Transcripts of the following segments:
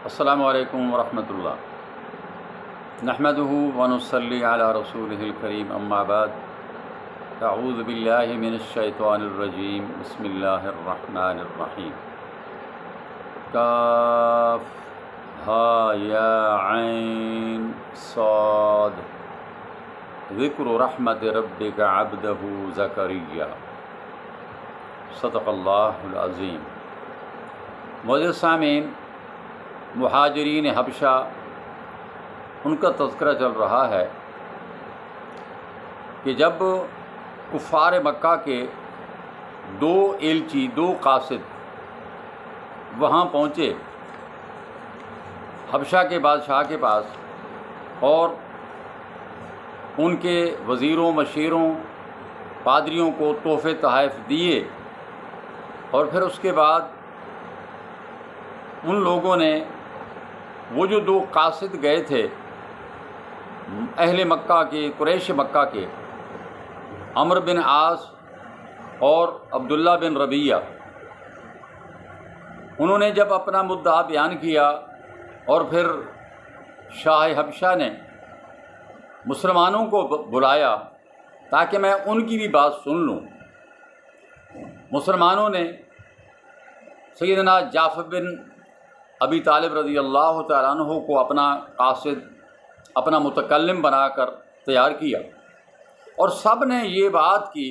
السلام علیکم ورحمۃ اللہ نحمدہ ونصلی علی رسولہ الکریم اما بعد اعوذ باللہ من الشیطان الرجیم بسم اللہ الرحمن الرحیم کاف ہا یا عین صاد ذکر رحمت ربک عبدہ زکریا صدق اللہ العظیم۔ معزز سامعین، مہاجرین حبشہ ان کا تذکرہ چل رہا ہے کہ جب کفار مکہ کے دو قاصد وہاں پہنچے حبشہ کے بادشاہ کے پاس اور ان کے وزیروں مشیروں پادریوں کو تحفے تحائف دیے، اور پھر اس کے بعد ان لوگوں نے وہ جو دو قاصد گئے تھے اہل مکہ کے، قریش مکہ کے، عمرو بن عاص اور عبداللہ بن ربیہ، انہوں نے جب اپنا مدعا بیان کیا اور پھر شاہ حبشہ نے مسلمانوں کو بلایا تاکہ میں ان کی بھی بات سن لوں، مسلمانوں نے سیدنا جعفر بن ابی طالب رضی اللہ تعالیٰ عنہ کو اپنا قاصد، اپنا متکلم بنا کر تیار کیا، اور سب نے یہ بات کی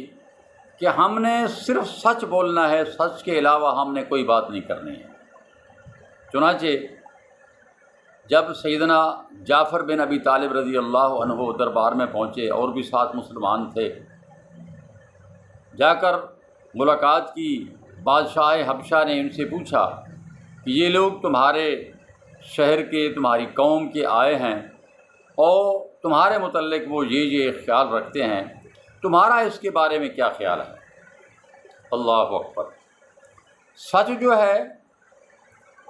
کہ ہم نے صرف سچ بولنا ہے، سچ کے علاوہ ہم نے کوئی بات نہیں کرنی ہے۔ چنانچہ جب سیدنا جعفر بن ابی طالب رضی اللہ عنہ دربار میں پہنچے اور بھی ساتھ مسلمان تھے، جا کر ملاقات کی، بادشاہ حبشہ نے ان سے پوچھا کہ یہ لوگ تمہارے شہر کے، تمہاری قوم کے آئے ہیں اور تمہارے متعلق وہ یہ خیال رکھتے ہیں، تمہارا اس کے بارے میں کیا خیال ہے؟ اللہ اکبر۔ سچ جو ہے،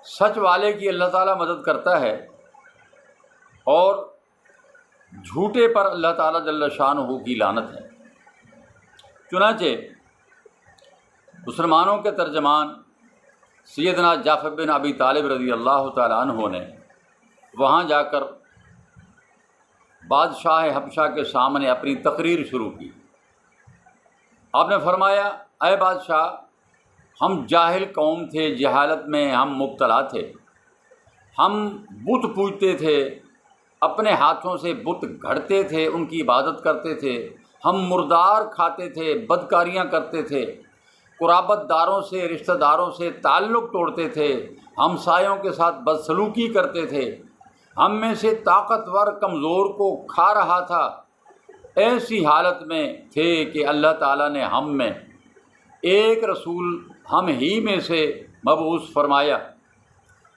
سچ والے کی اللہ تعالیٰ مدد کرتا ہے، اور جھوٹے پر اللہ تعالیٰ جل شانہ کی لعنت ہے۔ چنانچہ مسلمانوں کے ترجمان سیدنا جعفر بن ابی طالب رضی اللہ تعالیٰ عنہ نے وہاں جا کر بادشاہ حبشہ کے سامنے اپنی تقریر شروع کی۔ آپ نے فرمایا، اے بادشاہ، ہم جاہل قوم تھے، جہالت میں ہم مبتلا تھے، ہم بت پوجتے تھے، اپنے ہاتھوں سے بت گھڑتے تھے، ان کی عبادت کرتے تھے، ہم مردار کھاتے تھے، بدکاریاں کرتے تھے، قرابت داروں سے، رشتہ داروں سے تعلق توڑتے تھے، ہمسایوں کے ساتھ بدسلوکی کرتے تھے، ہم میں سے طاقتور کمزور کو کھا رہا تھا۔ ایسی حالت میں تھے کہ اللہ تعالیٰ نے ہم میں ایک رسول ہم ہی میں سے مبعوث فرمایا،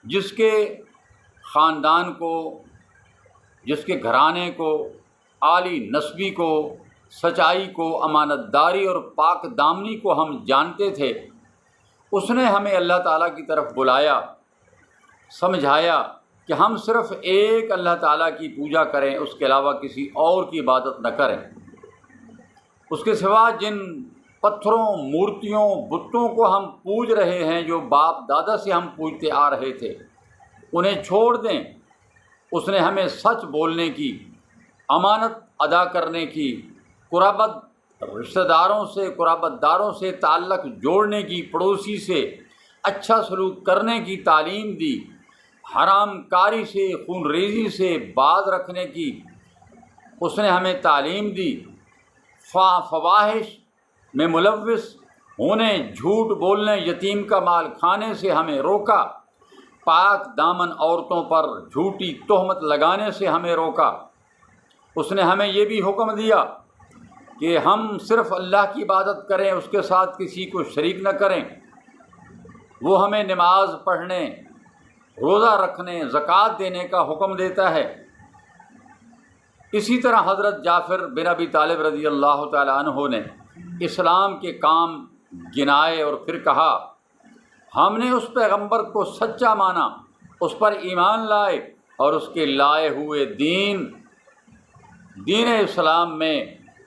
جس کے خاندان کو، جس کے گھرانے کو، عالی نسبی کو، سچائی کو، امانت داری اور پاک دامنی کو ہم جانتے تھے۔ اس نے ہمیں اللہ تعالیٰ کی طرف بلایا، سمجھایا کہ ہم صرف ایک اللہ تعالیٰ کی پوجا کریں، اس کے علاوہ کسی اور کی عبادت نہ کریں۔ اس کے سوا جن پتھروں، مورتیوں، بتوں کو ہم پوج رہے ہیں، جو باپ دادا سے ہم پوجتے آ رہے تھے، انہیں چھوڑ دیں۔ اس نے ہمیں سچ بولنے کی، امانت ادا کرنے کی، قرابت رشتہ داروں سے، قرابت داروں سے تعلق جوڑنے کی، پڑوسی سے اچھا سلوک کرنے کی تعلیم دی، حرام کاری سے، خون ریزی سے باز رکھنے کی اس نے ہمیں تعلیم دی، فواحش میں ملوث ہونے، جھوٹ بولنے، یتیم کا مال کھانے سے ہمیں روکا، پاک دامن عورتوں پر جھوٹی تہمت لگانے سے ہمیں روکا۔ اس نے ہمیں یہ بھی حکم دیا کہ ہم صرف اللہ کی عبادت کریں، اس کے ساتھ کسی کو شریک نہ کریں۔ وہ ہمیں نماز پڑھنے، روزہ رکھنے، زکوٰۃ دینے کا حکم دیتا ہے۔ اسی طرح حضرت جعفر بن ابی طالب رضی اللہ تعالیٰ عنہ نے اسلام کے کام گنائے اور پھر کہا، ہم نے اس پیغمبر کو سچا مانا، اس پر ایمان لائے اور اس کے لائے ہوئے دین اسلام میں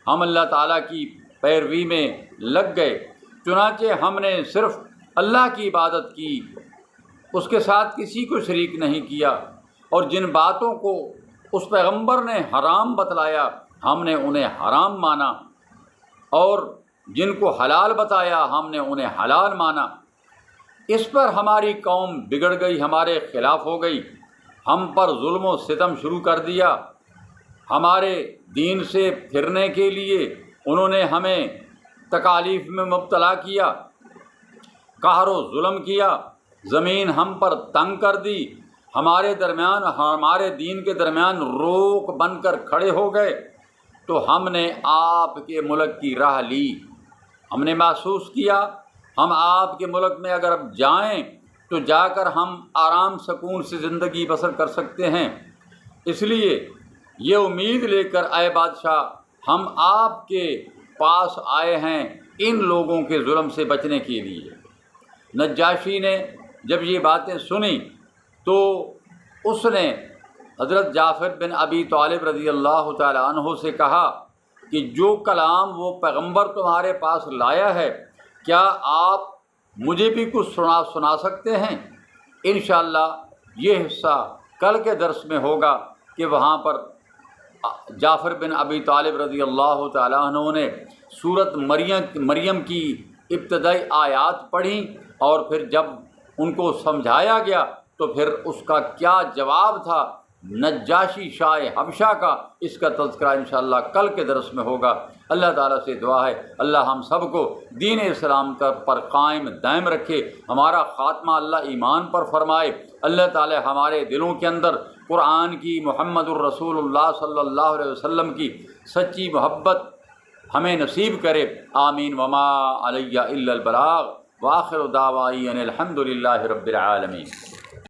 ہم اللہ تعالیٰ کی پیروی میں لگ گئے۔ چنانچہ ہم نے صرف اللہ کی عبادت کی اس کے ساتھ کسی کو شریک نہیں کیا، اور جن باتوں کو اس پیغمبر نے حرام بتلایا ہم نے انہیں حرام مانا، اور جن کو حلال بتایا ہم نے انہیں حلال مانا۔ اس پر ہماری قوم بگڑ گئی، ہمارے خلاف ہو گئی، ہم پر ظلم و ستم شروع کر دیا، ہمارے دین سے پھرنے کے لیے انہوں نے ہمیں تکالیف میں مبتلا کیا، قہر و ظلم کیا، زمین ہم پر تنگ کر دی، ہمارے درمیان، ہمارے دین کے درمیان روک بن کر کھڑے ہو گئے، تو ہم نے آپ کے ملک کی راہ لی۔ ہم نے محسوس کیا ہم آپ کے ملک میں اگر اب جائیں تو جا کر ہم آرام سکون سے زندگی بسر کر سکتے ہیں، اس لیے یہ امید لے کر اے بادشاہ ہم آپ کے پاس آئے ہیں ان لوگوں کے ظلم سے بچنے کے لیے۔ نجاشی نے جب یہ باتیں سنی تو اس نے حضرت جعفر بن ابی طالب رضی اللہ تعالی عنہ سے کہا کہ جو کلام وہ پیغمبر تمہارے پاس لایا ہے کیا آپ مجھے بھی کچھ سنا سکتے ہیں؟ انشاءاللہ یہ حصہ کل کے درس میں ہوگا کہ وہاں پر جعفر بن ابی طالب رضی اللہ تعالیٰ عنہ نے سورۃ مریم کی ابتدائی آیات پڑھیں، اور پھر جب ان کو سمجھایا گیا تو پھر اس کا کیا جواب تھا نجاشی شاہ حبشہ کا، اس کا تذکرہ انشاءاللہ کل کے درس میں ہوگا۔ اللہ تعالیٰ سے دعا ہے اللہ ہم سب کو دین اسلام پر قائم دائم رکھے، ہمارا خاتمہ اللہ ایمان پر فرمائے، اللہ تعالیٰ ہمارے دلوں کے اندر قرآن کی، محمد الرسول اللہ صلی اللہ علیہ وسلم کی سچی محبت ہمیں نصیب کرے، آمین۔ وما علیہ الا البلاغ، وآخر دعوائی ان الحمد للہ رب العالمین۔